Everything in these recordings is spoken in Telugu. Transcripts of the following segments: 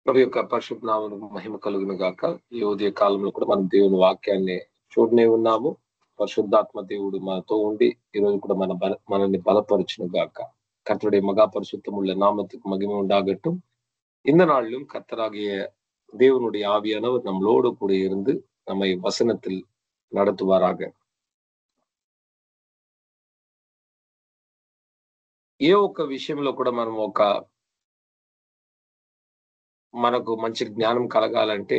ప్రభు యొక్క పరిశుద్ధ నామమునకు మహిమ కలుగును గాక. ఈ ఉదయ కాలంలో కూడా మనం దేవుని వాక్యాన్ని చూడనే ఉన్నాము. పరిశుద్ధాత్మ దేవుడు మనతో ఉండి ఈరోజు కూడా మనల్ని బలపరచును గాక. கர்த்தருடைய மகா பரிசுத்தமுள்ள நாமத்துக்கு மகிமை உண்டாகட்டும். இந்த நாளிலும் கர்த்தராகிய தேவனுடைய ஆவியானவர் நம்மளோடு கூட இருந்து நம்மை வசனத்தில் நடத்துவாராக. ఏ ఒక్క విషయంలో కూడా మనం మనకు మంచి జ్ఞానం కలగాలంటే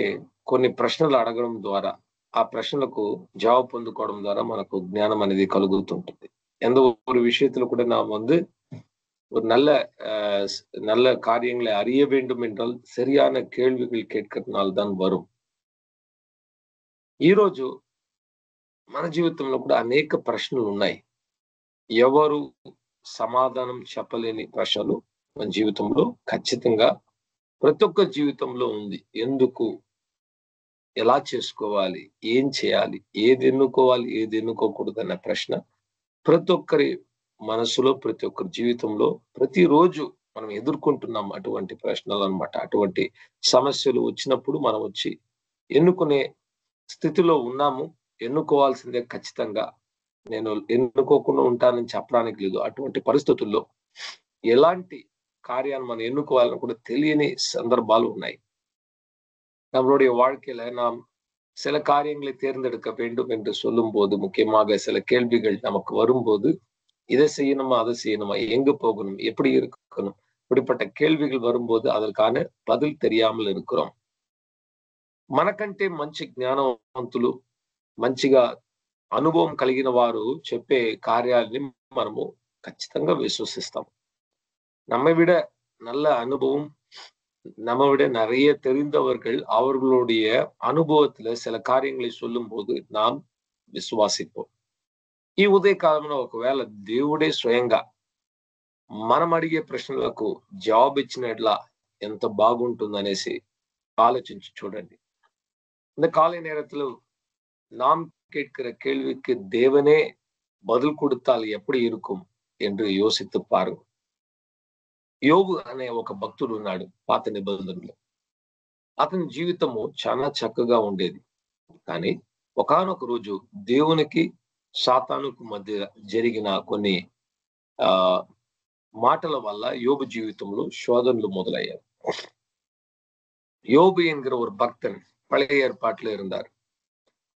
కొన్ని ప్రశ్నలు అడగడం ద్వారా ఆ ప్రశ్నలకు జవాబు పొందుకోవడం ద్వారా మనకు జ్ఞానం అనేది కలుగుతుంటుంది. எந்த ஒரு விஷயத்துல கூட நாம் ஒரு நல்ல காரியங்களை அறிய வேண்டும் என்றால் சரியான கேள்விகள் கேட்கறதுனால தான் வரும். ఈరోజు మన జీవితంలో కూడా అనేక ప్రశ్నలు ఉన్నాయి. ఎవరు సమాధానం చెప్పలేని ప్రశ్నలు మన జీవితంలో ఖచ్చితంగా ప్రతి ఒక్క జీవితంలో ఉంది. ఎందుకు, ఎలా చేసుకోవాలి, ఏం చేయాలి, ఏది ఎన్నుకోవాలి, ఏది ఎన్నుకోకూడదు అన్న ప్రశ్న ప్రతి ఒక్కరి మనసులో, ప్రతి ఒక్కరి జీవితంలో ప్రతిరోజు మనం ఎదుర్కొంటున్నాం అటువంటి ప్రశ్నలు అన్నమాట. అటువంటి సమస్యలు వచ్చినప్పుడు మనం వచ్చి ఎన్నుకునే స్థితిలో ఉన్నాము. ఎన్నుకోవాల్సిందే ఖచ్చితంగా. నేను ఎన్నుకోకుండా ఉంటానని చెప్పడానికి లేదు. అటువంటి పరిస్థితుల్లో ఎలాంటి కార్యాన్ని మనం ఎన్నుకోవాలని కూడా తెలియని சந்தர்ப்பாలు ఉన్నాయి. நம்மளுடைய வாழ்க்கையில நாம் சில காரியங்களை தேர்ந்தெடுக்க வேண்டும் என்று சொல்லும்போது, முக்கியமாக சில கேள்விகள் நமக்கு வரும்போது, இதை செய்யணுமா, அதை செய்யணுமா, எங்க போகணும், எப்படி இருக்கணும், இப்படிப்பட்ட கேள்விகள் வரும்போது அதற்கான பதில் தெரியாமல் இருக்கிறோம். మనకంటే మంచి జ్ఞానవంతులు, మంచిగా అనుభవం కలిగిన వారు చెప్పే కార్యాలని మనము ఖచ్చితంగా విశ్వసిస్తాం. நம்மை விட நல்ல அனுபவம், நம்மை விட நிறைய தெரிந்தவர்கள் அவர்களுடைய அனுభవத்துல சில காரியங்களை சொல்லும்போது நாம் విశ్వాసిపోం. ఈ ఉదయకాలంలో ఒకవేళ దేవుడే స్వయంగా మనం అడిగే ప్రశ్నలకు జవాబు ఇచ్చినట్లా ఎంత బాగుంటుందనేసి ఆలోచించి చూడండి. இந்த காலை நேரத்தில் நாம் கேட்கிற கேள்விக்கு தேவனே பதில் கொடுத்தால் எப்படி இருக்கும் என்று யோசித்து பாருங்க. యోబు అనే ఒక భక్తుడు ఉన్నాడు పాత నిబంధనలో. అతని జీవితము చాలా చక్కగా ఉండేది. కానీ ఒకానొక రోజు దేవునికి సాతానుకు మధ్య జరిగిన కొన్ని మాటల వల్ల யோபு జీవితంలో శోధనలు మొదలయ్యాయి. யோபு என்கிற ஒரு பக்தன் பழைய ஏற்பாட்டில் இருந்தார்.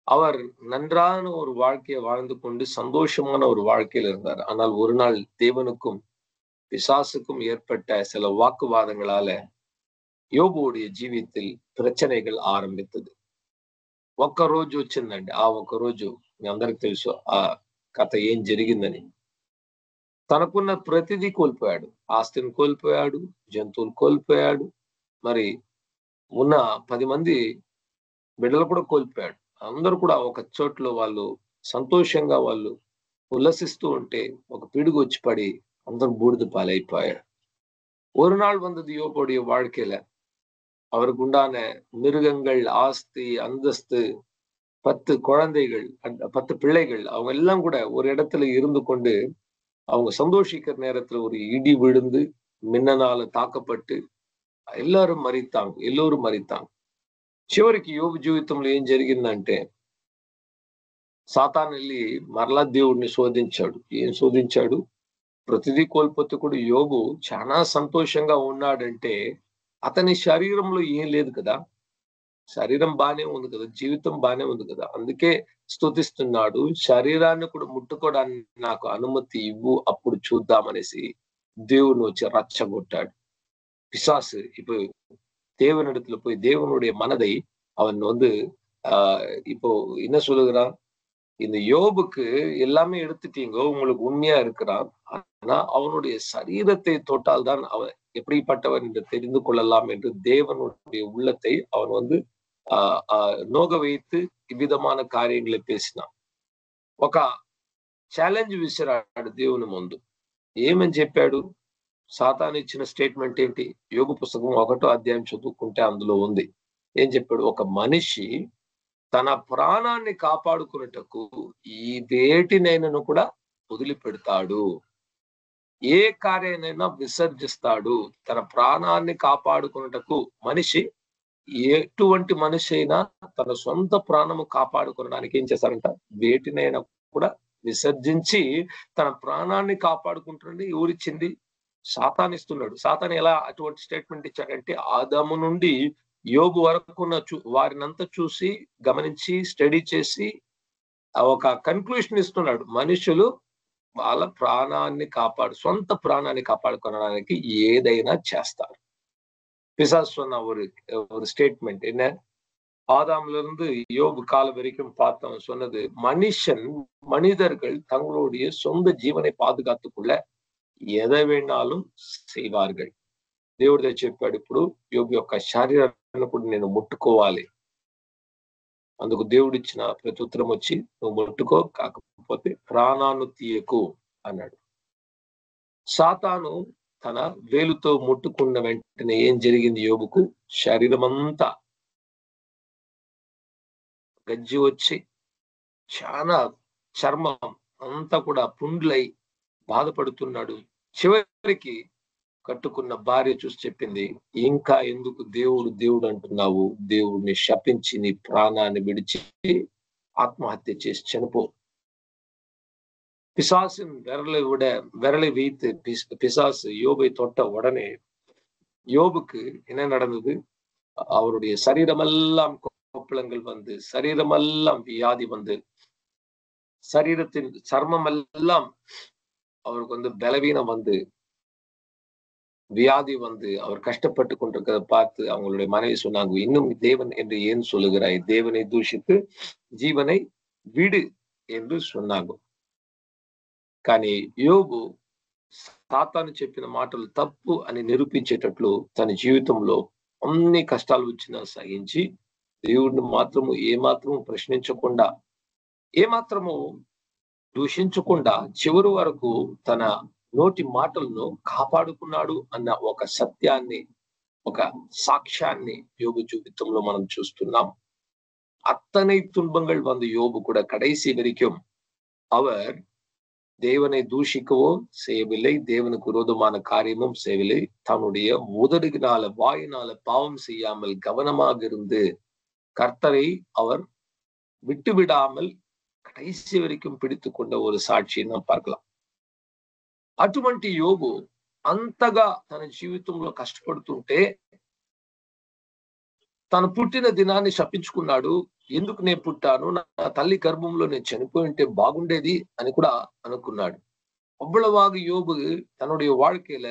அவர் நன்றான ஒரு வாழ்க்கையை வாழ்ந்து கொண்டு சந்தோஷமான ஒரு வாழ்க்கையில் இருந்தார். ஆனால் ஒரு நாள் தேவனுக்கும் பிசாசுக்கும் ஏற்பட்ட சில వాக்குవాదங்களால యోబుடைய జీవితంలో ప్రచనలు ఆరంభించదు. ఒక్క రోజు వచ్చిందండి. ఆ ఒక్క రోజు మీ అందరికి తెలుసు ఆ కథ ఏం జరిగిందని. తనకున్న ప్రతిదీ కోల్పోయాడు. ఆస్తిని కోల్పోయాడు, జంతువులు కోల్పోయాడు, మరి ఉన్న 10 మంది బిడ్డలు కూడా కోల్పోయాడు. అందరూ కూడా ఒక చోట్లో వాళ్ళు సంతోషంగా వాళ్ళు ఉల్లసిస్తూ ఉంటే ఒక పిడుగు వచ్చి పడి అందరూ బూడిద పాలైపోయారు. ஒரு நாள் வந்தது யோபுடைய வாழ்க்கையில அவருக்கு உண்டான மிருகங்கள், ஆஸ்தி, அந்தஸ்து, 10 குழந்தைகள், 10 பிள்ளைகள் அவங்க எல்லாம் கூட ஒரு இடத்துல இருந்து கொண்டு அவங்க சந்தோஷிக்கிற நேரத்துல ஒரு இடி விழுந்து மின்னனால தாக்கப்பட்டு ఎల్లోరు మరితాంగ్. చివరికి యోబు జీవితంలో ఏం జరిగిందంటే సాతాను వెళ్ళి మరలా దేవుడిని శోధించాడు. ఏం శోధించాడు? ప్రతిదీ కోల్పోతే కూడా యోబు చాలా సంతోషంగా ఉన్నాడంటే అతని శరీరంలో ఏం లేదు కదా. శరీరం బానే ఉంది కదా, జీవితం బానే ఉంది కదా. అందుకే స్తుతిస్తున్నాడు. శరీరాన్ని కూడా ముట్టుకోవడానికి నాకు అనుమతి ఇవ్వు, అప్పుడు చూద్దామనేసి దేవుని వచ్చి రచ్చగొట్టాడు. பிசாசு இப்போ தேவனிடத்துல போய் தேவனுடைய மனதை அவன் இப்போ என்ன சொல்லுகிறான்? இந்த யோபுக்கு எல்லாமே எடுத்துட்டீங்க, உங்களுக்கு உண்மையா இருக்கிறான், ஆனா அவனுடைய சரீரத்தை தொட்டால் தான் அவன் எப்படிப்பட்டவன் என்று தெரிந்து கொள்ளலாம் என்று தேவனுடைய உள்ளத்தை அவன் నోగ வைத்து ఇవ్విధமான కార్యங்களை పేసినాం. ఒక ఛాలెంజ్ విసిరాడు దేవుని ముందు. ఏమని చెప్పాడు? సాతాను ఇచ్చిన స్టేట్మెంట్ ఏంటి? యోబు పుస్తకం 1వ అధ్యాయం చదువుకుంటే అందులో ఉంది. ఏం చెప్పాడు? ఒక మనిషి తన ప్రాణాన్ని కాపాడుకున్నటకు ఈ వేటినైనను కూడా వదిలిపెడతాడు. ఏ కార్యాన్నైనా విసర్జిస్తాడు. తన ప్రాణాన్ని కాపాడుకొనుటకు మనిషి ఎటువంటి మనిషి అయినా తన సొంత ప్రాణము కాపాడుకోవడానికి ఏం చేస్తారంట? వేటినైనా కూడా విసర్జించి తన ప్రాణాన్ని కాపాడుకుంటుండే ఎవరిచ్చింది? సాతానిస్తున్నాడు. సాతాను ఎలా అటువంటి స్టేట్మెంట్ ఇచ్చాడంటే, ఆదాము నుండి యోబు వరకున్న వారినంతా చూసి, గమనించి, స్టడీ చేసి ఒక కన్క్లూషన్ ఇస్తున్నాడు. మనుషులు వాళ్ళ సొంత ప్రాణాన్ని కాపాడుకోవడానికి ఏదైనా చేస్తారు. பிசாசு சொன்ன ஒரு ஸ்டேட்மெண்ட் என்ன? ஆதாம்ல இருந்து யோபு காலம் வரைக்கும் பார்த்தவன் சொன்னது, மனிதர்கள் தங்களுடைய சொந்த ஜீவனை பாதுகாத்துக் கொள்ள ఎதை వేణాலும் செய்வார்கள். దేవుడు చెప్పాడు, ఇప్పుడు యోబు యొక్క శరీరాన్ని కూడా నేను ముట్టుకోవాలి. అందుకు దేవుడు ఇచ్చిన ప్రత్యుత్తరం వచ్చి, నువ్వు ముట్టుకో, కాకపోతే ప్రాణాన్ని తీయకు అన్నాడు. సాతాను తన వేలుతో ముట్టుకున్న వెంటనే ఏం జరిగింది? యోబుకు శరీరం అంతా గజ్జి వచ్చి చాలా చర్మం అంతా కూడా పుండ్లై బాధపడుతున్నాడు. చివరికి కట్టుకున్న భార్య చూసి చెప్పింది, ఇంకా ఎందుకు దేవుడు దేవుడు అంటున్నావు? దేవుడిని శపించి నీ ప్రాణాన్ని విడిచి ఆత్మహత్య చేసి చనిపో. பிசாசின் விரலை வைத்து பிசாசு யோபை தொட்ட உடனே யோபுக்கு என்ன நடந்தது? அவருடைய சரீரமெல்லாம் கொப்பளங்கள் வந்து, சரீரமெல்லாம் வியாதி வந்து, சரீரத்தின் சர்மம் எல்லாம் அவருக்கு வந்து பலவீனம் வந்து, வியாதி வந்து, அவர் கஷ்டப்பட்டு கொண்டிருக்கிறத பார்த்து அவங்களுடைய மனைவி சொன்னாங்க, இன்னும் தேவன் என்று ஏன் சொல்லுகிறாய்? தேவனை தூஷித்து జీవனை விடு என்று சொன்னாங்க. కానీ యోబు సాతాను చెప్పిన మాటలు తప్పు అని నిరూపించేటట్లు తన జీవితంలో అన్ని కష్టాలు వచ్చినా సహించి, దేవుడిని మాత్రము ఏమాత్రము ప్రశ్నించకుండా, ఏమాత్రము దూషించకుండా చివరి వరకు తన నోటి మాటలను కాపాడుకున్నాడు అన్న ఒక సత్యాన్ని, ఒక సాక్ష్యాన్ని యోబు జీవితంలో మనం చూస్తున్నాం. అత్తனை துன்பங்கள் வந்து யோபு கூட கடைசி வரைக்கும் அவர் தேவனை தூஷிக்கவோ செய்யவில்லை, தேவனுக்கு விரோதமான காரியமும் செய்யவில்லை. தன்னுடைய உதடுகினால, வாயினால பாவம் செய்யாமல் கவனமாக இருந்து கர்த்தரை அவர் விட்டுவிடாமல் కడైసి వరకు పిడితు కొన్న ఒక సాక్షిని మనం பார்க்கலாம். అటువంటి యోబు అంతగా తన జీవితంలో కష్టపడుతుంటే తను పుట్టిన దినాన్ని శపించుకున్నాడు. ఎందుకు నేను పుట్టాను, నా తల్లి గర్భంలో నేను చనిపోయి ఉంటే బాగుండేది అని కూడా అనుకున్నాడు. அவ்வளவாக யோபு தன்னுடைய வாழ்க்கையில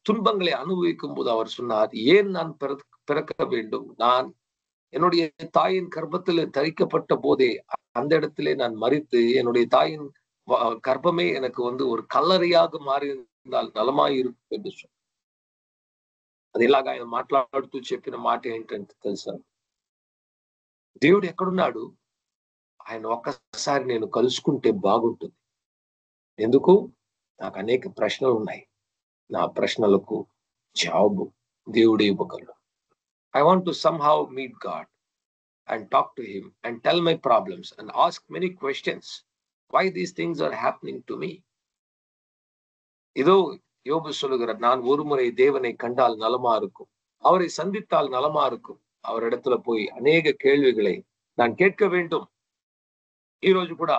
துன்பங்களை அனுபவிக்கும் போது அவர் சொன்னார், ஏன் நான் பிறக்க வேண்டும்? நான் என்னுடைய தாயின் கர்ப்பத்தில் தரிக்கப்பட்ட போதே அந்த இடத்திலே நான் மரித்து, என்னுடைய தாயின் கர்ப்பமே எனக்கு வந்து ஒரு కల్లరిயாக మారిందాల్ నలమాயிருக்கும் என்று சொன்னார். అది ఇలాగ ఆయన మాట్లాడుతూ చెప్పిన మాట ఏంటంటే తెలుసా, దేవుడు ఎక్కడున్నాడు? ఆయన ఒక్కసారి నేను కలుసుకుంటే బాగుంటుంది. ఎందుకు? నాకు అనేక ప్రశ్నలు ఉన్నాయి. నా ప్రశ్నలకు జవాబు దేవుడే ఇవ్వగలడు. I want to somehow meet God and talk to him and tell my problems and ask many questions. Why these things are happening to me? இதோ யோபு சொல்லுகிறார், நான் ஒரு முறை தேவனை கண்டால் நலமா இருக்கும், அவரை சந்தித்தால் நலமா இருக்கும், அவரிடத்துல போய் అనేక కేள்విகளை நான் கேட்க வேண்டும். ఈ రోజు కూడా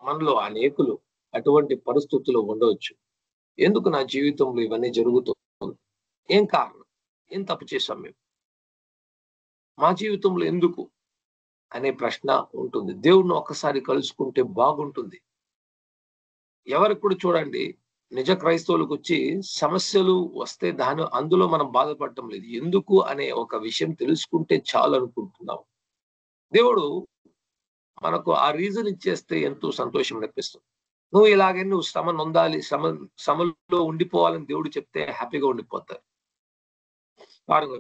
మనలో అనేకులు అటువంటి పరిస్థితుల్లో ఉండవచ్చు. ఎందుకు నా జీవితంలో ఇవన్నీ జరుగుతుంది? ఏం కారణం? ఏం తప్పు చేశాం మేము? మా జీవితంలో ఎందుకు అనే ప్రశ్న ఉంటుంది. దేవుణ్ణి ఒక్కసారి కలుసుకుంటే బాగుంటుంది. ఎవరికి కూడా చూడండి, నిజ క్రైస్తవులకు వచ్చి సమస్యలు వస్తే అందులో మనం బాధపడటం లేదు. ఎందుకు అనే ఒక విషయం తెలుసుకుంటే చాలు అనుకుంటున్నాం. దేవుడు మనకు ఆ రీజన్ ఇచ్చేస్తే ఎంతో సంతోషం అనిపిస్తుంది. నువ్వు ఇలాగే నువ్వు శ్రమ నొందాలి, శ్రమలో ఉండిపోవాలని దేవుడు చెప్తే హ్యాపీగా ఉండిపోతారు. பாருங்க,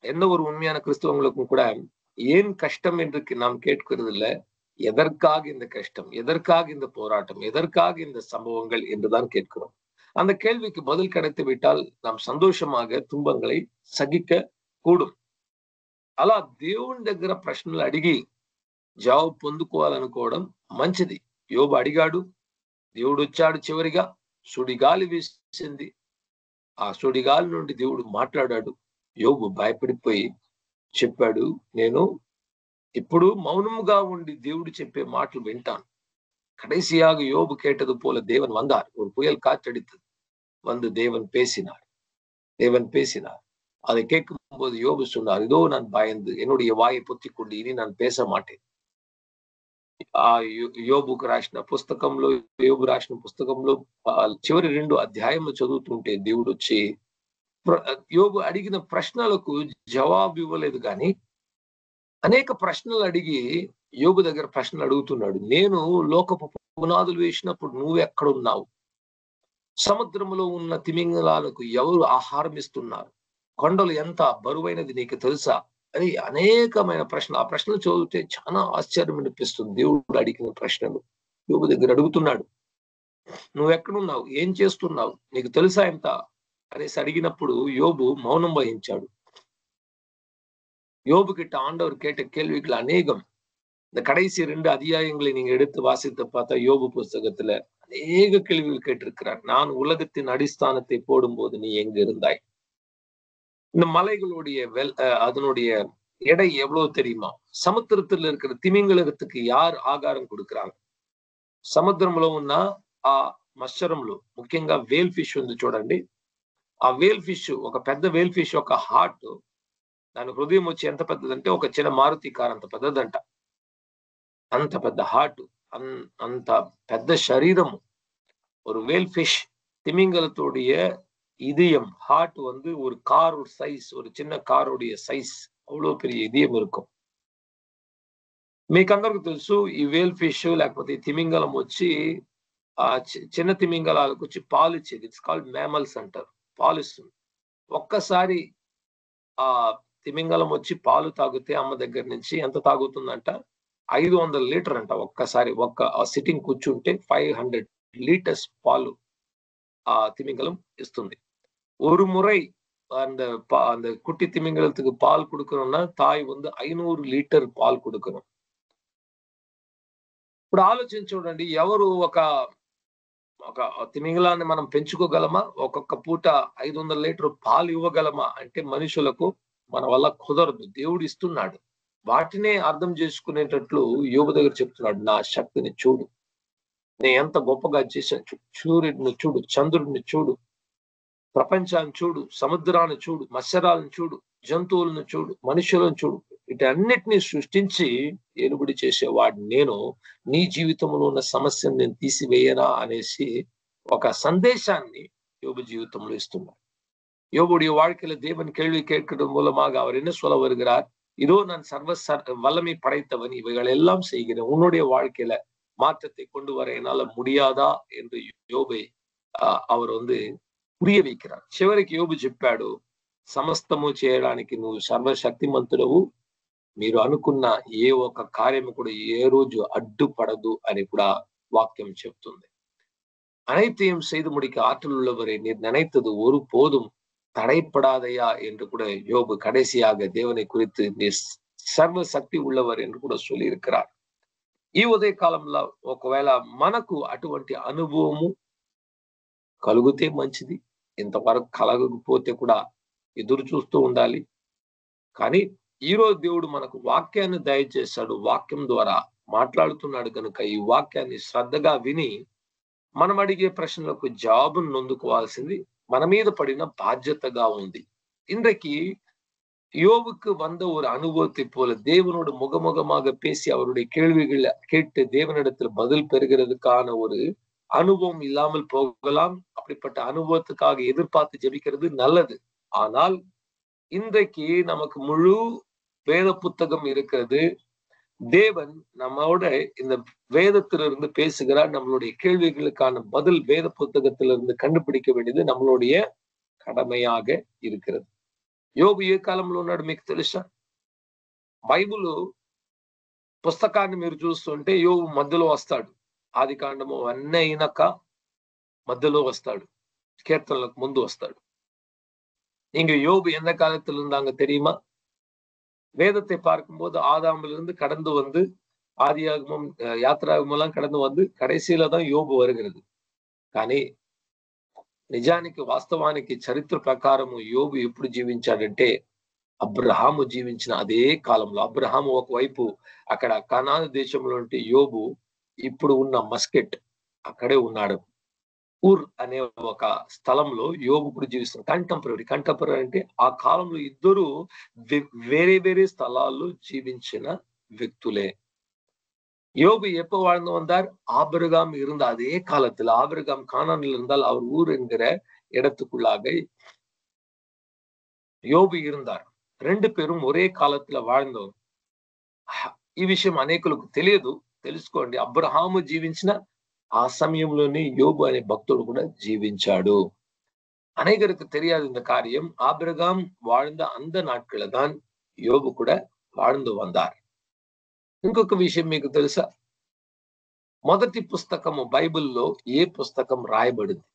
எந்த ஒரு உண்மையான கிறிஸ்தவங்களுக்கும் கூட ஏன் கஷ்டம் என்று நாம் கேட்கிறது இல்லை, எதற்காக இந்த கஷ்டம், எதற்காக இந்த போராட்டம், எதற்காக இந்த சம்பவங்கள் என்றுதான் கேட்கிறோம். அந்த கேள்விக்கு பதில் கிடைத்து விட்டால் நாம் సంతోషமாக తుంబంகளை సహిக்க కూடும். అలా దేవుని దగ్గర ప్రశ్నలు అడిగి జవాబు పొందుకోవాలనుకోవడం మంచిది. యోబు అడిగాడు, దేవుడు వచ్చాడు. చివరిగా సుడిగాలి వీసింది. ఆ సుడిగాలి నుండి దేవుడు మాట్లాడాడు. యోబు భయపడిపోయి చెప్పాడు, నేను ఇప్పుడు మౌనముగా ఉండి దేవుడు చెప్పే మాటలు వింటాను. கடைசியாக யோபு கேட்டது போல தேவன் வந்தார். ஒரு புயல் காற்றடித்தது. வந்து தேவன் பேசினார். அதை கேட்கும்போது யோபு சொன்னார், இதோ நான் பயந்து என்னுடைய வாயை பொத்திக் கொண்டு இனி நான் பேச மாட்டேன். ఆ యోబు రాసిన పుస్తకంలో చివరి 2 అధ్యాయములు చదువుతుంటే దేవుడు వచ్చి యోబు అడిగిన ప్రశ్నలకు జవాబు ఇవ్వలేదు, కానీ అనేక ప్రశ్నలు అడిగి యోబు దగ్గర ప్రశ్నలు అడుగుతున్నాడు. నేను లోకపు పునాదులు వేసినప్పుడు నువ్వెక్కడున్నావు? సముద్రములో ఉన్న తిమింగలాలకు ఎవరు ఆహారం ఇస్తున్నారు? కొండలు ఎంత బరువైనది నీకు తెలుసా? అని అనేకమైన ప్రశ్నలు. ఆ ప్రశ్నలు చదివితే చాలా ఆశ్చర్యం అనిపిస్తుంది. దేవుడు అడిగిన ప్రశ్నలు యోబు దగ్గర అడుగుతున్నాడు. నువ్వెక్కడున్నావు? ఏం చేస్తున్నావు? నీకు తెలుసా ఎంత అనేసి అడిగినప్పుడు యోబు మౌనం వహించాడు. யோபு கிட்ட ஆண்டவர் கேட்ட கேள்விகள் அநேகம். இந்த கடைசி 2 அத்தியாயங்களை நீங்க எடுத்து வாசித்து பார்த்தா யோபு புஸ்தகத்துல அநேக கேள்விகள் கேட்டிருக்கிறார். நான் உலகத்தின் அடிஸ்தானத்தை போடும்போது நீ எங்க இருந்தாய்? இந்த மலைகளுடைய அதனுடைய எடை எவ்வளவு தெரியுமா? సముద్రத்துல இருக்கிற తిమింగలத்துக்கு யார் ఆహారం கொடுக்கறாங்க? సముద్రంలో ఉన్న ఆ మత్స్యరంలో ముఖ్యంగా వేల్ ఫిష్ ఉంది చూడండి. ఆ వేల్ ఫిష్, ఒక పెద్ద వేల్ ఫిష్ ఒక హార్ట్, దాని హృదయం వచ్చి ఎంత పెద్దదంటే ఒక చిన్న మారుతి కార్ అంత పెద్దదంట. అంత పెద్ద హార్ట్, అంత పెద్ద శరీరం. ஒரு வேல் ஃபிஷ், திமிங்கலத்துடைய இதயம், ஹார்ட் வந்து ஒரு கார் சைஸ், ஒரு சின்ன காரோடைய సైజ్, அவ்வளவு பெரிய இதயம் இருக்கும். మీకందరికి తెలుసు ఈ వేల్ ఫిష్ లేకపోతే తిమింగలం వచ్చి ఆ చిన్న తిమింగలాలకు వచ్చి పాలు ఇచ్చేది. ఇట్స్ కాల్డ్ మ్యామల్స్ అంటారు. పాలు ఇస్తుంది. ఒక్కసారి ఆ తిమింగలం వచ్చి పాలు తాగితే అమ్మ దగ్గర నుంచి ఎంత తాగుతుందంట? 500 లీటర్ అంట. ఒక్కసారి సిట్టింగ్ కూర్చుంటే 500 లీటర్స్ పాలు ఆ తిమింగలం ఇస్తుంది. ஒரு முறை அந்த குட்டி திமிங்கலத்துக்கு பால் கொடுக்கணும்னா தாய் வந்து 500 లీటర్ పాలు கொடுக்கணும். ఇప్పుడు ఆలోచించి చూడండి, ఎవరు ఒక తిమింగలాన్ని మనం పెంచుకోగలమా? ఒక్కొక్క పూట 500 లీటర్ పాలు ఇవ్వగలమా అంటే మనుషులకు మన వల్ల కుదరదు. దేవుడు ఇస్తున్నాడు. వాటినే అర్థం చేసుకునేటట్లు యోబు దగ్గర చెప్తున్నాడు, నా శక్తిని చూడు, నేను ఎంత గొప్పగా చేశాను. సూర్యుడిని చూడు, చంద్రుడిని చూడు, ప్రపంచాన్ని చూడు, సముద్రాన్ని చూడు, మత్స్యరాలను చూడు, జంతువులను చూడు, మనుషులను చూడు, వీటన్నిటినీ సృష్టించి ఏలుబడి చేసేవాడు నేను. నీ జీవితంలో ఉన్న సమస్యను నేను తీసివేయనా అనేసి ఒక సందేశాన్ని யோபு జీవితంలో ఇస్తున్నాడు. யோபுடைய வாழ்க்கையில தேவன் கேள்வி கேட்கிறது மூலமாக அவர் என்ன சொல்ல வருகிறார்? இதோ நான் வல்லமை படைத்தவன், இவைகள் எல்லாம் செய்கிறேன், உன்னுடைய வாழ்க்கையில மாற்றத்தை கொண்டு வர என்னால முடியாதா என்று யோபை அவர் வந்து పురియ வைக்கிறார். చివరికి యోబు చెప్పాడు, సమస్తము చేయడానికి నువ్వు సర్వశక్తిమంతుడవు, మీరు అనుకున్న ఏ ఒక్క కార్యము కూడా ఏ రోజు అడ్డుపడదు అని కూడా వాక్యం చెప్తుంది. அனைத்தையும் செய்து முடிக்க ஆற்றல் உள்ளவரை நீர் நினைத்தது ஒரு போதும் தடைப்படாதையா என்று கூட யோபு கடைசியாக தேவனை குறித்து நீர் సర్వ శక్తి உள்ளவர் என்று కూడా சொல்லி இருக்கிறார். ఈ ఉదయ కాలంలో ఒకవేళ మనకు అటువంటి అనుభవము కలిగితే మంచిది. ఇంతవరకు కలగకపోతే కూడా ఎదురు చూస్తూ ఉండాలి. కానీ ఈరోజు దేవుడు మనకు వాక్యాన్ని దయచేశాడు. వాక్యం ద్వారా మాట్లాడుతున్నాడు కనుక ఈ వాక్యాన్ని శ్రద్ధగా విని మనం అడిగే ప్రశ్నలకు జవాబును నొందుకోవాల్సింది మన మీద పడిన బాధ్యతగా ఉంది. இன்றைக்கு யோபுக்கு வந்த ஒரு அனுபவத்தை போல தேவனோடு முகமுகமாக பேசி அவருடைய கேள்விகளை கேட்டு தேவனிடத்தில் பதில் பெறுகிறதுக்கான ஒரு அனுபவம் இல்லாமல் போகலாம். அப்படிப்பட்ட அனுபவத்துக்காக எதிர்பார்த்து ஜெபிக்கிறது நல்லது. ஆனால் இன்றைக்கு நமக்கு முழு வேத புத்தகம் இருக்கிறது. தேவன் நம்மோட இந்த வேதத்திலிருந்து பேசுகிறார். நம்மளுடைய கேள்விகளுக்கான பதில் வேத புத்தகத்திலிருந்து கண்டுபிடிக்க வேண்டியது நம்மளுடைய கடமையாக இருக்கிறது. యోబు ఏ కాలంలో ఉన్నాడు మీకు తెలుసా? బైబిల్ పుస్తకాన్ని మీరు చూస్తుంటే యోబు మధ్యలో వస్తాడు. ఆది కాండము అన్నీ అయినాక మధ్యలో వస్తాడు, కీర్తనలకు ముందు వస్తాడు. நீங்க யோபு எந்த காலத்தில் இருந்தாங்க தெரியுமா? வேதத்தை பார்க்கும்போது ஆதாமிலிருந்து கடந்து வந்து ஆதியாகமம் யாத்திராகமம் எல்லாம் கடந்து வந்து கடைசியில தான் யோபு வருகிறது. కానీ నిజానికి వాస్తవానికి చరిత్ర ప్రకారము యోబు ఎప్పుడు జీవించాడంటే అబ్రహాము జీవించిన అదే కాలంలో. అబ్రహాము ఒకవైపు అక్కడ కనాను దేశంలో ఉంటే యోబు ఇప్పుడు ఉన్న మస్కెట్ అక్కడే ఉన్నాడు. ఊర్ అనే ఒక స్థలంలో యోబు కూడా జీవిస్తున్నాడు. కంటెంపరరీ అంటే ఆ కాలంలో ఇద్దరు వేరే వేరే స్థలాల్లో జీవించిన వ్యక్తులే. யோபு எப்ப வாழ்ந்து வந்தார்? ஆபிரகாம் இருந்த அதே காலத்துல. ஆபிரகாம் கானானில் இருந்தால் அவர் ஊர் என்கிற இடத்துக்குள்ளாக யோபு இருந்தார். 2 పేரும் ఒరే కాలத்துல வாழ்ந்தவர். ఈ విషయం అనేకులకు తెలియదు. తెలుసుకోండి. అబ్రహాము జీవించిన ఆ సమయంలోనే యోబు అనే భక్తుడు కూడా జీవించాడు. అనేకருக்கு தெரியாது இந்த காரியம். ஆபிரகாம் வாழ்ந்த அந்த நாட்கள தான் யோபு కూడా வாழ்ந்து வந்தார். ఇంకొక విషయం మీకు తెలుసా? మొదటి పుస్తకము బైబిల్లో ఏ పుస్తకం రాయబడింది?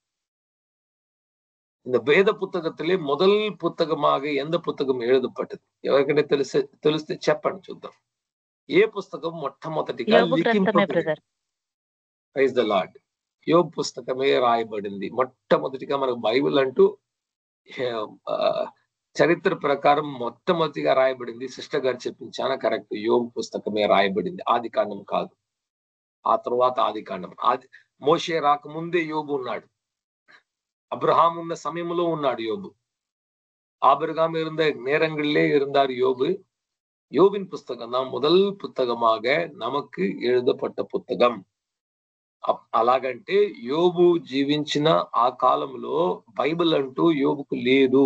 இந்த வேத புத்தகத்திலே முதல் புத்தகமாக எந்த పుస్తకం எழுதப்பட்டது? ఎవరికైనా తెలిస్తే చెప్పండి చూద్దాం. ఏ పుస్తకం మొట్టమొదటిగా లిఖింపబడింది? Praise the lord. యోబు పుస్తకమే రాయబడింది. మొట్టమొదటిగా మనకు బైబిల్ అంటూ చరిత్ర ప్రకారం మొట్టమొదటిగా రాయబడింది. సిస్టర్ గారు చెప్పింది చాలా కరెక్ట్. యోబు పుస్తకమే రాయబడింది. ఆదికాండం కాదు. ఆ తర్వాత ఆదికాండం. మోషే రాకముందే యోబు ఉన్నాడు. அப்ரஹாம் உள்ள சமயமும் ఉన్నాడు யோபு. ஆபிரகாம் இருந்த நேரங்களிலே இருந்தார் யோபு. யோபின் புஸ்தகம் தான் முதல் புத்தகமாக நமக்கு எழுதப்பட்ட పుస్తకం. అలాగంటే యోబు జీవించిన ఆ కాలంలో బైబిల్ అంటూ యోబుకు లేదు.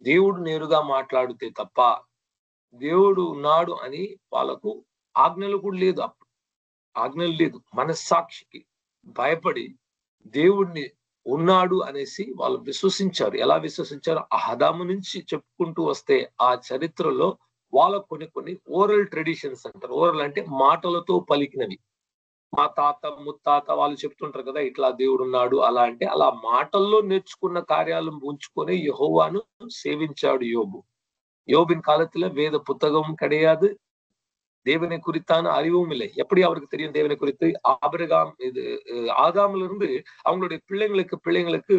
దేవుడు నేరుగా మాట్లాడితే తప్ప దేవుడు ఉన్నాడు అని వాళ్ళకు ఆజ్ఞలు కూడా లేదు. అప్పుడు ఆజ్ఞలు లేదు. మనస్సాక్షికి భయపడి దేవుడిని ఉన్నాడు అనేసి వాళ్ళు విశ్వసించారు. ఎలా విశ్వసించారు? ఆదాము నుంచి చెప్పుకుంటూ వస్తే ఆ చరిత్రలో వాళ్ళ కొన్ని ఓరల్ ట్రెడిషన్స్ అంటారు. ఓరల్ అంటే మాటలతో పలికినవి. మా తాత ముత్తాత వాళ్ళు చెప్తుంటారు కదా, ఇట్లా దేవుడు ఉన్నాడు అలా. అంటే అలా మాటల్లో నేర్చుకున్న కార్యాలను ఉంచుకొని యెహోవాను సేవించాడు యోబు. யோபின் காலத்துல வேத புத்தகமும் கிடையாது. தேவனை குறித்தான அறிவும் இல்லை. எப்படி அவருக்கு தெரியும் தேவனை குறித்து? ஆபிரகாம் ஆதாமிலிருந்து இருந்து அவங்களுடைய பிள்ளைங்களுக்கு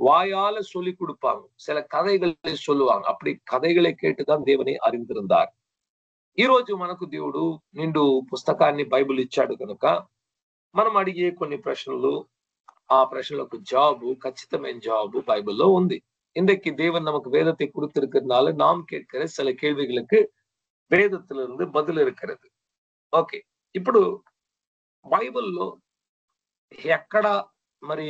வாயால சொல்லி கொடுப்பாங்க. சில கதைகளை சொல்லுவாங்க. அப்படி కథகளை கேட்டுதான் దేవుని அறிந்திருந்தார். ఈ రోజు మనకు దేవుడు నిండు పుస్తకాన్ని బైబిల్ ఇచ్చాడు కనుక మనం అడిగే కొన్ని ప్రశ్నలు, ఆ ప్రశ్నలకు జవాబు, ఖచ్చితమైన జవాబు బైబిల్లో ఉంది. இன்றைக்கு தேவன் நமக்கு வேதத்தை கொடுத்திருக்கிறதுனால நாம் கேட்கிற சில கேள்விகளுக்கு వేదத்திலிருந்து பதில் இருக்கிறது. ఓకే. ఇప్పుడు బైబిల్లో ఎక్కడ మరి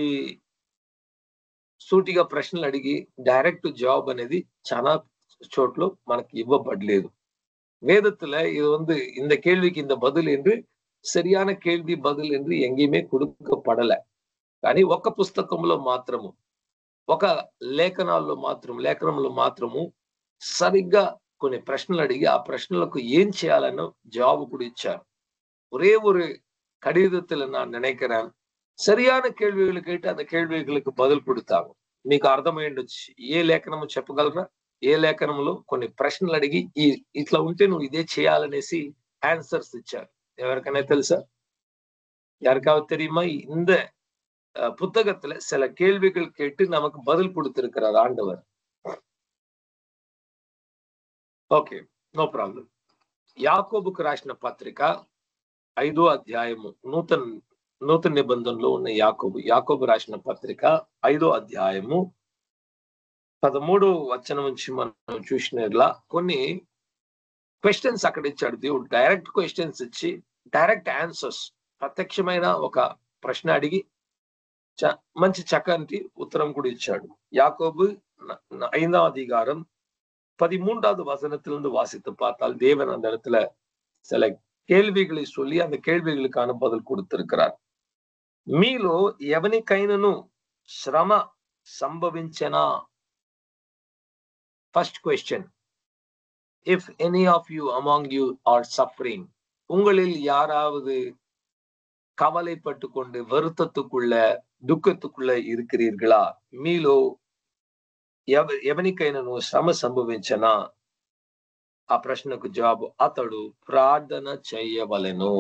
సూటిగా ప్రశ్నలు అడిగి డైరెక్ట్ జాబ్ అనేది చాలా చోట్ల మనకి ఇవ్వబడలేదు. வேதத்துல இது இந்த கேள்விக்கு இந்த பதில் என்று சரியான కేள்வி பதில் என்று எங்கேயுமே கொடுக்கப்படல. కానీ ఒక పుస్తకంలో మాత్రము, ఒక లేఖనంలో మాత్రము సరిగ్గా కొన్ని ప్రశ్నలు అడిగి ఆ ప్రశ్నలకు ఏం చేయాలనో జవాబు కూడా ఇచ్చారు. ஒரே ஒரு கடிதத்துல நான் நினைக்கிறேன், சரியான కేள்విகள் கேட்டு அந்த కేள்విகளுக்கு பதில் கொடுத்தாங்க. మీకు అర్థమైండొచ్చు. ఏ లేఖనము చెప్పగలరా? ఏ లేఖనంలో కొన్ని ప్రశ్నలు అడిగి ఇట్లా ఉంటే నువ్వు ఇదే చేయాలనేసి ఆన్సర్స్ ఇచ్చారు. ఎవరికైనా తెలుసా? யாருக்காவது தெரியுமா? இந்த புத்தகத்துல சில கேள்விகள் கேட்டு நமக்கு பதில் கொடுத்திருக்கிறார் ஆண்டவர். Okay, no problem. యాకోబుకు రాసిన పత్రిక 5వ అధ్యాయము, నూతన నిబంధనలో ఉన్న యాకోబు రాసిన పత్రిక 5వ అధ్యాయము 13వ వచనం నుంచి మనం చూసినట్లా కొన్ని క్వశ్చన్స్ అక్కడ ఇచ్చాడు దేవుడు. డైరెక్ట్ క్వశ్చన్స్ ఇచ్చి డైరెక్ట్ ఆన్సర్స్, ప్రత్యక్షమైన ఒక ప్రశ్న అడిగి మంచి చక్కటి ఉత్తరం కూడా ఇచ్చాడు. యాకోబు 5వ அதிகாரம் 13வது வசனத்திலிருந்து வாசித்து பார்த்தால் தேவன் அந்த இடத்துல சில கேள்விகளை சொல்லி அந்த கேள்விகளுக்கான பதில் கொடுத்திருக்கிறார். మీలో ఎవనికైనను శ్రమ సంభవించెనా? First question, if any of you among you are suffering, உங்களில் யாராவது கவலைப்பட்டு கொண்டு வருத்தத்துக்குள்ள దుఃఖத்துக்குள்ள இருக்கிறீர்களா? మీలో ఎవనికైనను శ్రమ సంభవించనా? ఆ ప్రశ్నకు జవాబు, అతడు ప్రార్థన చేయవలెను.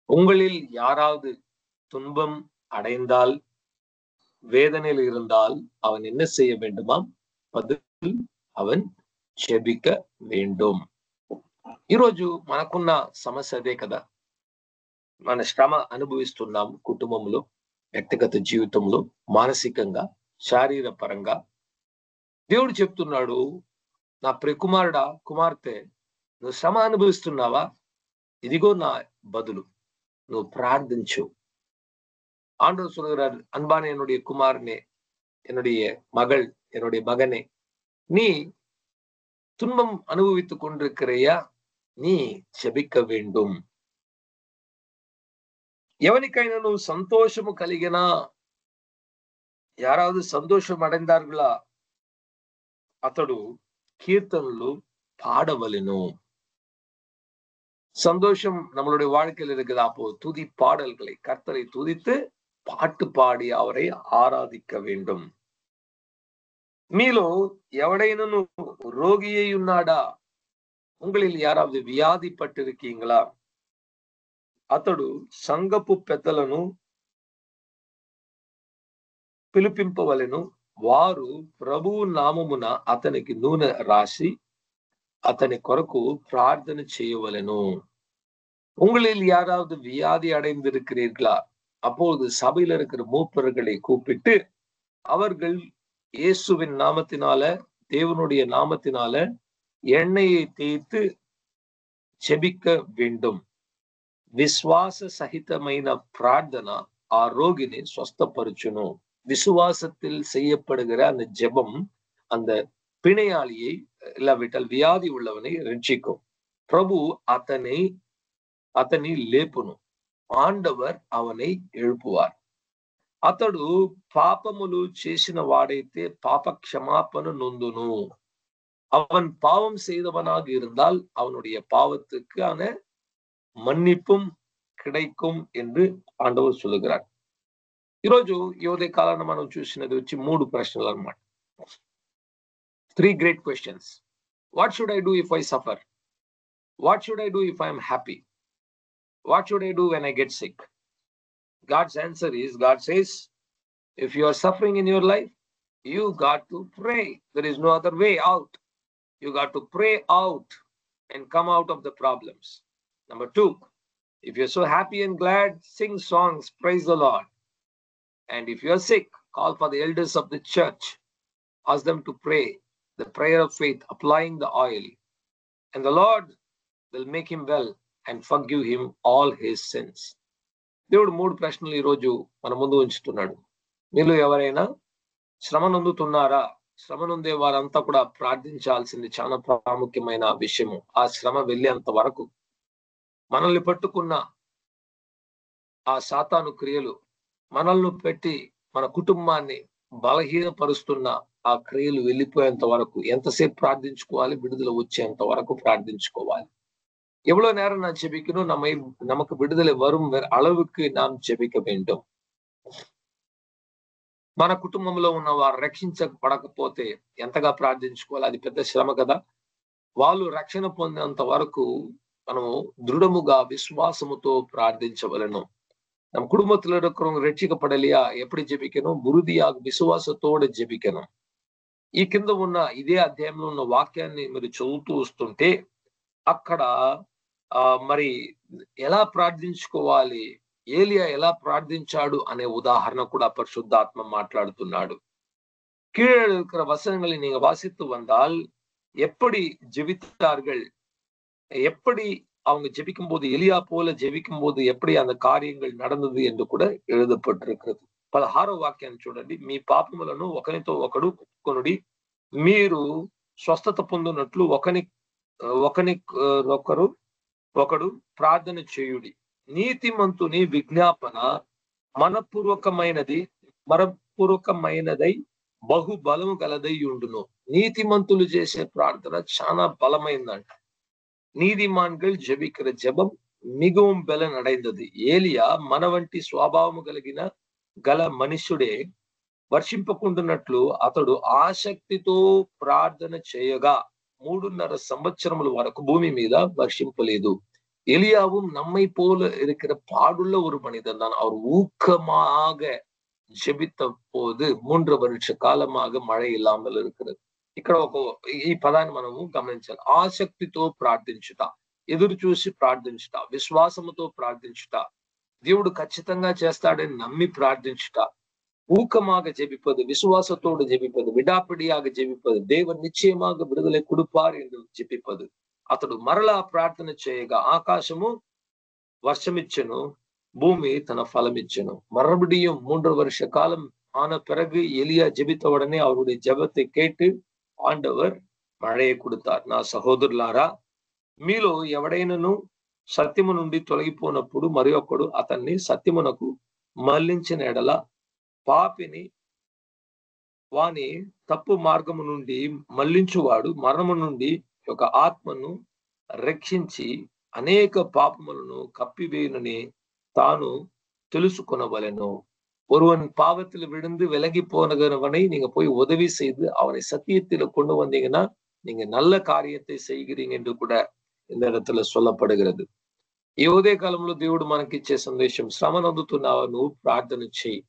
உங்களில் யாராவது துன்பம் அடைந்தால், வேதனையில் இருந்தால் அவன் என்ன செய்ய வேண்டுமாம்? பதில், அவன் జెబిక வேண்டும். ఈరోజు మనకున్న సమస్య అదే కదా. మన శ్రమ అనుభవిస్తున్నాం కుటుంబంలో, వ్యక్తిగత జీవితంలో, మానసికంగా, శారీర పరంగా. దేవుడు చెప్తున్నాడు, నా ప్రియకుమారుడా, కుమార్తె, నువ్వు శ్రమ అనుభవిస్తున్నావా? ఇదిగో నా బదులు, నువ్వు ప్రార్థించు. ஆண்டவர் சொல்கிறார், அன்பான என்னுடைய குமாரனே, என்னுடைய மகள், என்னுடைய மகனே, நீ துன்பம் அனுபவித்துக் கொண்டிருக்கிறையா? நீ జెబిక வேண்டும். ఎవరికైనా నువ్వు సంతోషము కలిగినా, யாராவது సంతోషం అடைந்தார்களா, అతడు கீர்த்தனలు பாடவலெను. சந்தோஷம் நம்மளுடைய வாழ்க்கையில் இருக்குது. அப்போ துதி பாடல்களை, கர்த்தரை துதித்து பாட்டு பாடி அவரை ఆరాధిக்க வேண்டும். మీలో ఎవడైనను రోగి అయి ఉన్నాడా? உங்களில் யாராவது వ్యాధి పట్టిరుக்கீங்களா? అతడు సంఘపు పెద్దలను పిలిపింపవలెను. వారు ప్రభువు నామమున అతనికి నూనె రాసి అతని కొరకు ప్రార్థన చేయవలెను. உங்களில் யாராவது வியாதி அடைந்திருக்கிறீர்களா? அப்பொழுது சபையில் இருக்கிற மூப்பர்களை கூப்பிட்டு அவர்கள் இயேசுவின் நாமத்தினால, தேவனுடைய நாமத்தினால எண்ணெயை தேய்த்து జెబిక வேண்டும். విశ్వాస సహితమైన ప్రార్థన ఆ రోగిని స్వస్థపరచును. விசுவாசத்தில் செய்யப்படுகிற அந்த ஜெபம் அந்த பிணையாளியை, இல்லாவிட்டால் வியாதி உள்ளவனை ரட்சிக்கும். ప్రభు అతని లేపును. ఆండవర్ అవனை எழுப்புவார். అతడు పాపములు చేసిన వాడైతే పాప క్షమాపణ நொந்துను. அவன் பாவம் செய்தவனாக இருந்தால் அவனுடைய பாவத்துக்கான మన్నిப்பும் கிடைக்கும் என்று ఆండవర్ சொல்லுகிறார். ఈరోజు ఈ ఉదయ కాలంలో మనం చూసినది వచ్చి 3 ప్రశ్నలు అన్నమాట. 3 great questions. What should I do if I suffer? What should I do if I am happy? What should I do when I get sick? God's answer is, God says, if you are suffering in your life, you got to pray. There is no other way out. You got to pray out and come out of the problems. Number 2, if you're so happy and glad, sing songs, praise the Lord. And if you are sick, call for the elders of the church. Ask them to pray the prayer of faith, applying the oil. And the Lord will make him well and forgive him all his sins. దేవుడు 3 ప్రశ్నలు ఈరోజు మన ముందు ఉంచుతున్నాడు. మీలో ఎవరైనా శ్రమ నొందుతున్నారా? శ్రమ నొందే వారంతా కూడా ప్రార్థించాల్సింది చాలా ప్రాముఖ్యమైన విషయము. ఆ శ్రమ వెళ్ళేంత వరకు మనల్ని పట్టుకున్న ఆ సాతాను క్రియలు, మనల్ని పెట్టి మన కుటుంబాన్ని బలహీనపరుస్తున్న ఆ క్రియలు వెళ్ళిపోయేంత వరకు ఎంతసేపు ప్రార్థించుకోవాలి? విడుదల వచ్చేంత వరకు ప్రార్థించుకోవాలి. எவ்வளவு நேரம் நான் ஜெபிக்கணும்? நமக்கு விடுதலை வரும் அளவுக்கு நாம் ஜெபிக்க வேண்டும். మన కుటుంబంలో ఉన్న వారు రక్షించబడకపోతే ఎంతగా ప్రార్థించుకోవాలి? అది పెద్ద శ్రమ కదా. వాళ్ళు రక్షణ పొందేంత వరకు మనము దృఢముగా విశ్వాసముతో ప్రార్థించవలను. நம் குடும்பத்துல இருக்கிறவங்க రక్షించబడలియా? எப்படி జెబికணும்? ఉறுதியாக విశ్వాసతోടെ జెబికணும். ఈ కింద ఉన్న ఇదే అధ్యాయంలో ఉన్న వాక్యాన్ని మీరు చదువుతూ వస్తుంటే అక్కడ మరి ఎలా ప్రార్థించుకోవాలి, ఏలియా ఎలా ప్రార్థించాడు అనే ఉదాహరణ కూడా పరిశుద్ధాత్మ మాట్లాడుతున్నాడు. கீழே இருக்கிற வசனங்களை நீங்க வாசித்து வந்தால் எப்படி ஜெபித்தார்கள், எப்படி அவங்க ஜெபிக்கும் போது, எலியா போல ஜெபிக்கும் போது எப்படி அந்த కార్యங்கள் நடந்தது என்று కూడా எழுதப்பட்டிருக்கிறது. 16వ వాక్యాన్ని చూడండి. మీ పాపములను ఒకనితో ఒకడు ఒప్పుకొనుడి, మీరు స్వస్థత పొందునట్లు ఒకడు ప్రార్థన చేయుడి. నీతిమంతుని విజ్ఞాపన మనపూర్వకమైనదై బహు బలము గలదై ఉండును. నీతిమంతులు చేసే ప్రార్థన చాలా బలమైందంట. நீதிமான்கள் ஜெபிக்கிற ஜெபம் மிகவும் பலன் அடைந்தது. ఏలియా మన వంటి స్వభావము గల మనుషుడే వర్షింపకుండునట్లు అతడు ఆసక్తితో ప్రార్థన చేయగా 3.5 సంవత్సరముల వరకు భూమి మీద వర్షింపలేదు. எலியாவும் நம்மை போல இருக்கிற பாடுள்ள ஒரு மனிதன் தான். அவர் ஊக்கமாக జెబిత పోదు 3 வருஷ కాలமாக మழை ఇల్లామల్ இருக்கிறது. ఇక్కడ ఈ పదాన్ని మనము గమనించాలి. ఆసక్తితో ప్రార్థించుట, ఎదురు చూసి ప్రార్థించుట, విశ్వాసముతో ప్రార్థించుట, దేవుడు ఖచ్చితంగా చేస్తాడని నమ్మి ప్రార్థించుట, ஊக்கமாக ஜெபிப்பது, விசுவாசத்தோடு ஜெபிப்பது, விடாப்பிடியாக ஜெபிப்பது, தேவன் நிச்சயமாக விடுதலை கொடுப்பார் என்று ஜெபிப்பது. అతడు మరలా ప్రార్థన చేయగా ఆకాశము వర్షమిచ్చెను, பூமி தன பலமிச்சனு. மறுபடியும் 3 வருஷ காலம் ஆன பிறகு எலியா ஜெபித்த உடனே அவருடைய ஜெபத்தை கேட்டு ఆండవర్ మழையை கொடுத்தார். నా సహోదరులారా, మీలో ఎవడైనను సత్యము నుండి తొలగిపోనప్పుడు మరి ఒకడు అతన్ని సత్యమునకు మళ్లించిన ఎడల పాపిని వాని తప్పు మార్గము నుండి మళ్లించువాడు మరణము నుండి ఒక ఆత్మను రక్షించి అనేక పాపములను కప్పివేయునని தானு తెలుసుకొనవలెను. ஒருவன் பாவத்தில் விழுந்து விலகி போனவனை நீங்க போய் உதவி செய்து அவனை சத்தியத்தில கொண்டு வந்தீங்கன்னா நீங்க நல்ல காரியத்தை செய்கிறீங்க என்று கூட இந்த இடத்துல சொல்லப்படுகிறது. ఈ ఉదయకాలంలో దేవుడు మనకిచ్చే సందేశం, శ్రమను అందుతున్నావా, నువ్వు ప్రార్థన చెయ్యి.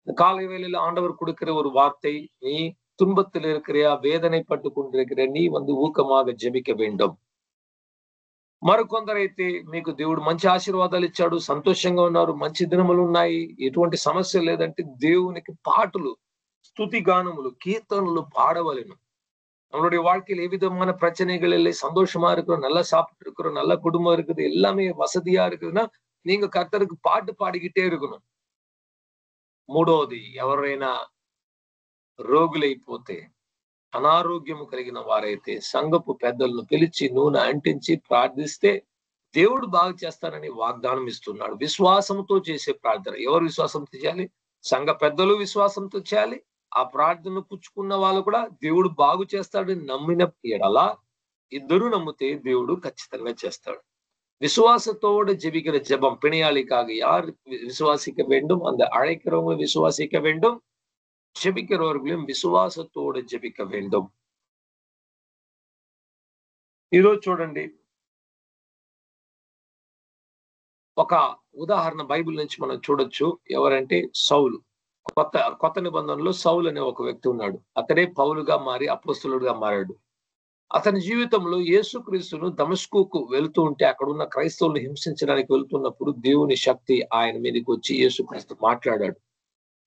காலை வேளையில ஆண்டவர் கொடுக்கிற ஒரு வார்த்தை, நீ துன்பத்தில் இருக்கிறியா, வேதனை பட்டு கொண்டிருக்கிற, நீ ஊக்கமாக ஜெபிக்க வேண்டும். మరికొందరైతే మీకు దేవుడు మంచి ఆశీర్వాదాలు ఇచ్చాడు, సంతోషంగా ఉన్నారు, మంచి దినములు ఉన్నాయి, ఎటువంటి సమస్య లేదంటే దేవునికి పాటలు, స్తుతి గానములు, కీర్తనలు பாடவலெனு. நம்மளுடைய வாழ்க்கையில் எவ்விதமான பிரச்சனைகள் இல்லை, சந்தோஷமா இருக்கிறோம், நல்லா சாப்பிட்டு இருக்கிறோம், நல்ல குடும்பம் இருக்குது, எல்லாமே வசதியா இருக்குதுன்னா நீங்க கர்த்தருக்கு பாட்டு பாடிக்கிட்டே இருக்கணும். మూడోది, ఎవరైనా రోగులైపోతే, అనారోగ్యము కలిగిన వారైతే సంఘపు పెద్దలను పిలిచి నూనె అంటించి ప్రార్థిస్తే దేవుడు బాగు చేస్తానని వాగ్దానం ఇస్తున్నాడు. విశ్వాసంతో చేసే ప్రార్థన. ఎవరు విశ్వాసంతో చేయాలి? సంఘ పెద్దలు విశ్వాసంతో చేయాలి. ఆ ప్రార్థన పుచ్చుకున్న వాళ్ళు కూడా దేవుడు బాగు చేస్తాడని నమ్మిన ఎడల, ఇద్దరు నమ్మితే దేవుడు ఖచ్చితంగా చేస్తాడు. விசுவாசத்தோடு ஜெபிக்கிற ஜெபம், பிணியாளிக்காக யார் விசுவாசிக்க வேண்டும்? அந்த அழைக்கிறவங்களும் விசுவாசிக்க வேண்டும், ஜெபிக்கிறவர்களும் విశ్వాసతోడు జెబిక வேண்டும். ఈరోజు చూడండి, ఒక ఉదాహరణ బైబిల్ నుంచి మనం చూడొచ్చు. ఎవరంటే సౌలు. కొత్త నిబంధనలో సౌలు అనే ఒక వ్యక్తి ఉన్నాడు. అతడే పౌలుగా మారి అపోస్తలుడుగా మారాడు. అతని జీవితంలో యేసుక్రీస్తును దమస్కుకు వెళుతూ ఉంటే అక్కడ ఉన్న క్రైస్తవులను హింసించడానికి వెళ్తున్నప్పుడు దేవుని శక్తి ఆయన మీదకి వచ్చి యేసుక్రీస్తు మాట్లాడాడు.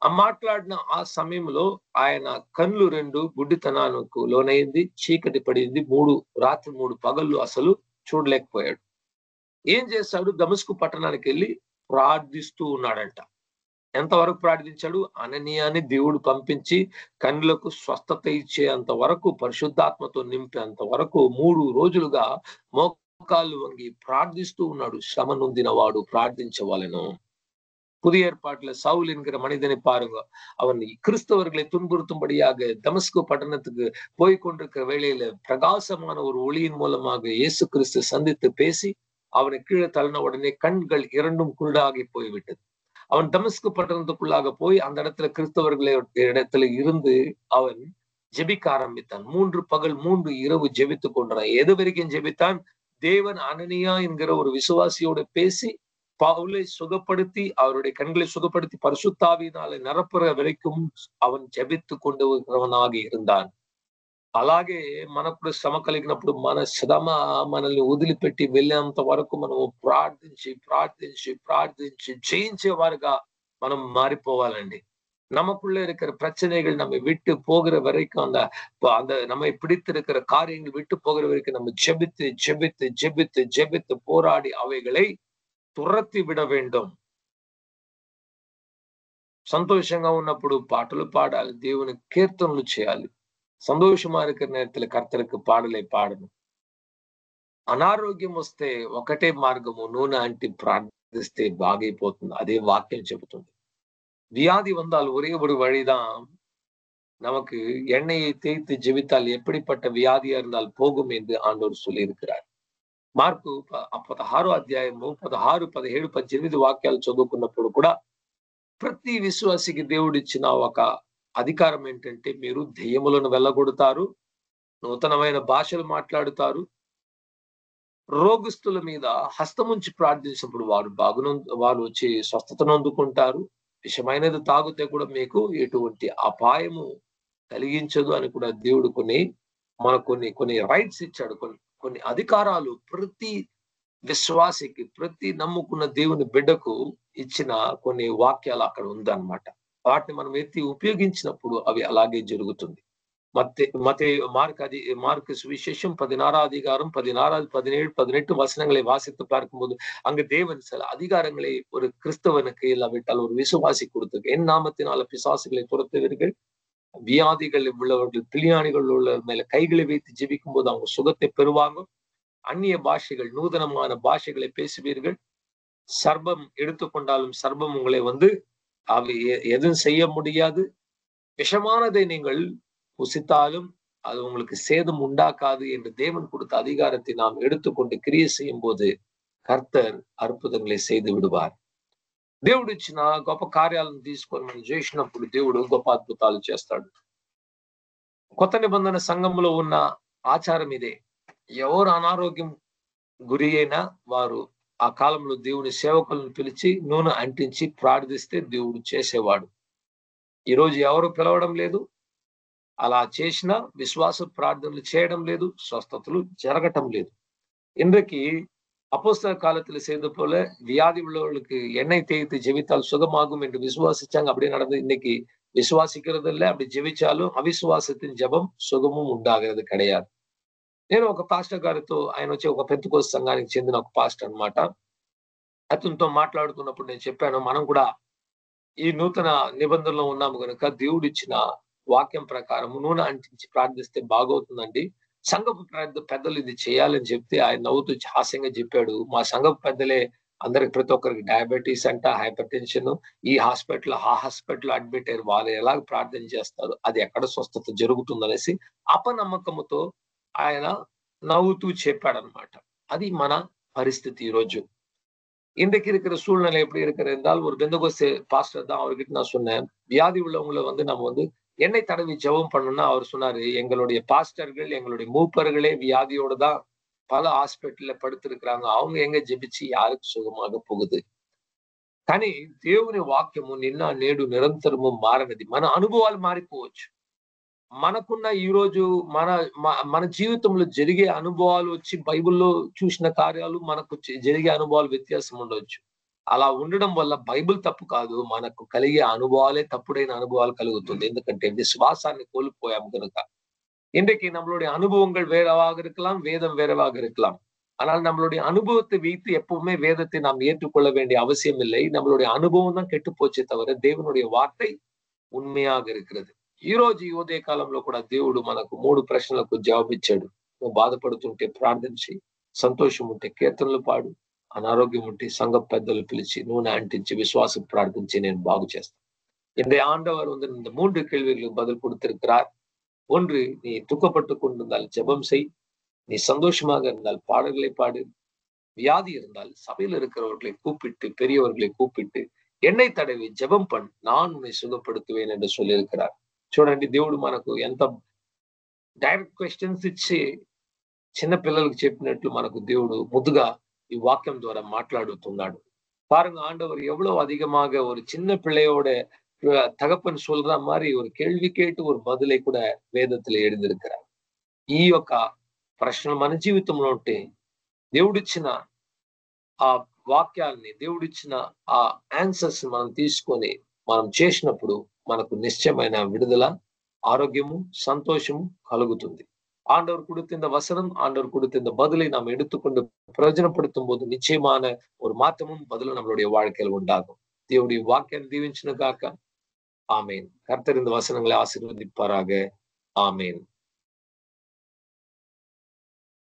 ఆ మాట్లాడిన ఆ సమయంలో ఆయన కళ్ళు 2 గుడ్డితనానికి లోనైంది, చీకటి పడింది, 3 రాత్రి 3 పగళ్ళు అసలు చూడలేకపోయాడు. ఏం చేశాడు? దమస్కు పట్టణానికి వెళ్ళి ప్రార్థిస్తూ ఉన్నాడంట. ఎంతవరకు ప్రార్థించాడు? అననీయాని దేవుడు పంపించి కన్నులకు స్వస్థత ఇచ్చేంత వరకు, పరిశుద్ధాత్మతో నింపేంత వరకు 3 రోజులుగా మోకాళ్ళు వంగి ప్రార్థిస్తూ ఉన్నాడు. శ్రమ నొందిన వాడు ప్రార్థించవలెను. புதிய ஏற்பாட்டுல சவுல் என்கிற மனிதனை பாருங்க. அவன் கிறிஸ்தவர்களை துன்புறுத்தும்படியாக தமஸ்கு பட்டணத்துக்கு போய்கொண்டிருக்கிற வேளையில பிரகாசமான ஒரு ஒளியின் மூலமாக இயேசு கிறிஸ்து சந்தித்து பேசி அவனை கீழே தள்ளின உடனே கண்கள் 2 குருடாகி போய்விட்டது. அவன் தமஸ்கு பட்டணத்துக்குள்ளாக போய் அந்த இடத்துல கிறிஸ்தவர்களை இடத்துல இருந்து அவன் ஜெபிக்க ஆரம்பித்தான். 3 பகல் 3 இரவு ஜெபித்துக் கொண்டான். எது வரைக்கும் ஜெபித்தான்? தேவன் அனனியா என்கிற ஒரு விசுவாசியோடு பேசி பவுலை சுகப்படுத்தி, அவருடைய கண்களை சுகப்படுத்தி பரிசுத்தாவியினாலே நிரப்புற வரைக்கும் அவன் ஜெபித்து கொண்டு இருக்கிறவனாக இருந்தான். అలాగే మనకు శ్రమ కలిగినప్పుడు మన శ్రమ మనల్ని వదిలిపెట్టి వెళ్ళేంత వరకు మనము ప్రార్థించి ప్రార్థించి ప్రార్థించి జయించే వారుగా మనం మారిపోవాలండి. நமக்குள்ள இருக்கிற பிரச்சனைகள் நம்ம விட்டு போகிற வரைக்கும், அந்த நம்மை பிடித்திருக்கிற காரியங்கள் விட்டு போகிற வரைக்கும் நம்ம ஜெபித்து ஜெபித்து ஜெபித்து ஜெபித்து போராடி அவைகளை துரத்தி விட வேண்டும். సంతోషంగా ఉన్నప్పుడు పాటలు పాడాలి, దేవుని కీర్తనలు చేయాలి. సంతోషమా இருக்கிற நேரத்துல కర్తருக்கு పాడలే పాడను. అనారోగ్యం వస్తే ఒకటే మార్గము, నూనె అంటి ప్రార్థిస్తే బాగైపోతుంది. అదే వాక్యం చెబుతుంది. வியாதி வந்தால் ஒரே ஒரு வழிதான், நமக்கு எண்ணெயை தேய்த்து ஜெபித்தால் எப்படிப்பட்ட வியாதியா இருந்தால் போகும் என்று ஆண்டவர் சொல்லி இருக்கிறார். మార్కు 16వ అధ్యాయము 16, 17, 18 వాక్యాలు చదువుకున్నప్పుడు కూడా ప్రతి విశ్వాసికి దేవుడు ఇచ్చిన ఒక అధికారం ఏంటంటే, మీరు దెయ్యములను వెళ్ళగొడతారు, నూతనమైన భాషలు మాట్లాడుతారు. రోగస్తుల మీద హస్తముంచి ప్రార్థించినప్పుడు వారు వచ్చి స్వస్థతను అందుకుంటారు. విషమైనది తాగితే కూడా మీకు ఎటువంటి అపాయము కలిగించదు అని కూడా దేవుడు మనకు కొన్ని రైట్స్ ఇచ్చాడు. కొన్ని అధికారాలు ప్రతి విశ్వాసికి, ప్రతి నమ్ముకున్న దేవుని బిడ్డకు ఇచ్చిన కొన్ని వాక్యాలు అక్కడ ఉందన్నమాట. వాటిని మనం ఎత్తి ఉపయోగించినప్పుడు అవి అలాగే జరుగుతుంది. மார்க்கு சுவிசேஷம் 16 அதிகாரம் 16, 17, 18 வசனங்களை வாசித்து பார்க்கும்போது அங்கு தேவன் சில அதிகாரங்களை ஒரு கிறிஸ்தவனுக்கு இல்லாவிட்டால் ஒரு விசுவாசி கொடுத்திருக்கு. என் நாமத்தினால பிசாசுகளை துரத்துவீர்கள், வியாதிகள் உள்ளவர்கள், பிள்ளையாணிகள் உள்ள மேல கைகளை வைத்து ஜெபிக்கும் போது அவங்க சுகத்தை பெறுவாங்க. அந்நிய பாஷைகள், நூதனமான பாஷைகளை பேசுவீர்கள். சர்பம் எடுத்துக்கொண்டாலும் சர்பம் உங்களை அவை எதுவும் செய்ய முடியாது. விஷமானதை நீங்கள் புசித்தாலும் அது உங்களுக்கு சேதம் உண்டாக்காது என்று தேவன் கொடுத்த அதிகாரத்தை நாம் எடுத்துக்கொண்டு கிரியை செய்யும் போது కర్తర్ అద్భుతంగా செய்து విడువారు. దేవుడు ఇచ్చిన గొప్ప కార్యాలను తీసుకొని మనం చేసినప్పుడు దేవుడు గొప్ప అద్భుతాలు చేస్తాడు. కొత్త నిబంధన సంఘంలో ఉన్న ఆచారం ఇదే. ఎవరు అనారోగ్యం గురి అయినా వారు ఆ కాలంలో దేవుని సేవకులను పిలిచి నూనె అంటించి ప్రార్థిస్తే దేవుడు చేసేవాడు. ఈరోజు ఎవరు పిలవడం లేదు. అలా చేసిన విశ్వాస ప్రార్థనలు చేయడం లేదు, స్వస్థతలు జరగటం లేదు. இன்றைக்கு அப்போஸ்தல காலத்துல செய்த போல வியாதி உள்ளவர்களுக்கு எண்ணெய் தேய்த்து ஜெபித்தால் சுகமாகும் என்று விசுவாசிச்சாங்க. அப்படி நடந்தது. இன்னைக்கு విశ్వాసిக்கிறது இல்லை. அப்படி జెபிంచాலும் అవిశ్వాసத்தின் జపం సుగముం ఉండగறது கிடையாது. నేను ఒక పాస్టర్ గారితో, ఆయన వచ్చి ఒక పెంతెకోస్తు సంఘానికి చెందిన ఒక పాస్టర్ అన్నమాట. అతనితో మాట్లాడుతున్నప్పుడు నేను చెప్పాను, మనం కూడా ఈ నూతన నిబంధనలో ఉన్నాము కనుక దేవుడు ఇచ్చిన వాక్యం ప్రకారం నూనె అంటించి ప్రార్థిస్తే బాగవుతుందండి. సంఘపు పెద్దలు ఇది చేయాలని చెప్తే ఆయన నవ్వుతూ హాస్యంగా చెప్పాడు, మా సంఘపు పెద్దలే అందరికి ప్రతి ఒక్కరికి డయాబెటీస్ అంట, హైపర్ టెన్షన్, ఈ హాస్పిటల్ ఆ హాస్పిటల్ అడ్మిట్ అయ్యారు, వాళ్ళు ఎలాగ ప్రార్థన చేస్తారు, అది ఎక్కడ స్వస్థత జరుగుతుందనేసి అపనమ్మకముతో ఆయన నవ్వుతూ చెప్పాడనమాట. అది మన పరిస్థితి ఈరోజు. இன்றைக்கு இருக்கிற சூழ்நிலை எப்படி இருக்கிறது என்றால், ஒரு பெந்தகோஸ்தே பாஸ்டர் தான், அவர்கிட்ட நான் சொன்னேன், வியாதி உள்ளவங்களை நம்ம எண்ணெய் தடவி ஜெபம் பண்ணணும்னா அவர் சொன்னாரு, எங்களுடைய பாஸ்டர்கள், எங்களுடைய மூப்பர்களே வியாதியோட தான் பல ஹாஸ்பிட்டல்ல படுத்திருக்கிறாங்க, அவங்க எங்க ஜெபிச்சு யாருக்கு సుఖமாக పోగుది. కానీ దేవుని వాక్యము నిన్న నేడు నిరంతరము మారనిది. మన అనుభవాలు మారిపోవచ్చు. మనకున్న ఈ రోజు మన జీవితంలో జరిగే అనుభవాలు వచ్చి బైబిల్లో చూసిన కార్యాలు మనకు జరిగే అనుభవాలు వ్యత్యాసం ఉండవచ్చు. అలా ఉండడం వల్ల బైబిల్ తప్పు కాదు, మనకు కలిగే అనుభవాలే తప్పుడైన అనుభవాలు కలుగుతుంది. ఎందుకంటే విశ్వాసాన్ని కోల్పోయాము కనుక. இன்றைக்கு நம்மளுடைய அனுபவங்கள் வேறவாக இருக்கலாம், வேதம் வேறவாக இருக்கலாம். ஆனால் நம்மளுடைய அனுபவத்தை வைத்து எப்பவுமே வேதத்தை நாம் ஏற்றுக்கொள்ள வேண்டிய அவசியம் இல்லை. நம்மளுடைய அனுபவம் தான் கெட்டு போச்சே தவிர தேவனுடைய వార్த்தை ఉన్మయాగ இருக்கிறது. ఈ రోజు ఈ ఉదయ కాలంలో కూడా దేవుడు మనకు 3 ప్రశ్నలకు జవాబిచ్చాడు. నువ్వు బాధపడుతుంటే ప్రార్థించి, సంతోషం ఉంటే కీర్తనలు పాడు, అనారోగ్యం ఉంటే సంఘ పెద్దలు పిలిచి నూనె అంటించి విశ్వాసం ప్రార్థించి నేను బాగు చేస్తాను. இந்த ஆண்டவர் இந்த 3 கேள்விகளுக்கு பதில் கொடுத்திருக்கிறார். 1, நீ துக்கப்பட்டு கொண்டிருந்தால் ஜெபம் செய், நீ சந்தோஷமாக இருந்தால் பாடல்களை பாடு, வியாதி இருந்தால் சபையில் இருக்கிறவர்களை கூப்பிட்டு, பெரியவர்களை கூப்பிட்டு எண்ணெய் தடவி జపం పన్, நான் உன்னை సుఖపడుతువేన్ என்று சொல்லியிருக்கிறார். చూడండి, దేవుడు మనకు ఎంత డైరెక్ట్ క్వశ్చన్స్ ఇచ్చి చిన్న పిల్లలకు చెప్పినట్లు మనకు దేవుడు ముద్దుగా ఈ వాక్యం ద్వారా మాట్లాడుతున్నాడు. பாருங்க, ஆண்டவர் எவ்வளவு அதிகமாக ஒரு சின்ன பிள்ளையோட தகப்பன் சொல்ற மாதிரி ஒரு கேள்வி கேட்டு ஒரு பதிலை కూడా వేదத்துல எழுதியிருக்கிறார். ఈ యొక్క ప్రశ్నలు మన జీవితంలో ఉంటే దేవుడిచ్చిన ఆ వాక్యాల్ని, దేవుడిచ్చిన ఆ ఆన్సర్స్ మనం తీసుకొని మనం చేసినప్పుడు మనకు నిశ్చయమైన విడుదల, ఆరోగ్యము, సంతోషము కలుగుతుంది. ஆண்டவர் கொடுத்த இந்த வசனம், ஆண்டவர் கொடுத்த இந்த பதிலை நாம் எடுத்துக்கொண்டு பிரயோஜனப்படுத்தும் போது நிச்சயமான ஒரு மாற்றமும் பதிலும் நம்மளுடைய வாழ்க்கையில் உண்டாகும். தேவனுடைய வாக்கியம் దీవించును గాక. ஆமேன். கர்த்தர் இந்த வசனங்களை ஆசீர்வதிப்பாராக. ஆமேன்.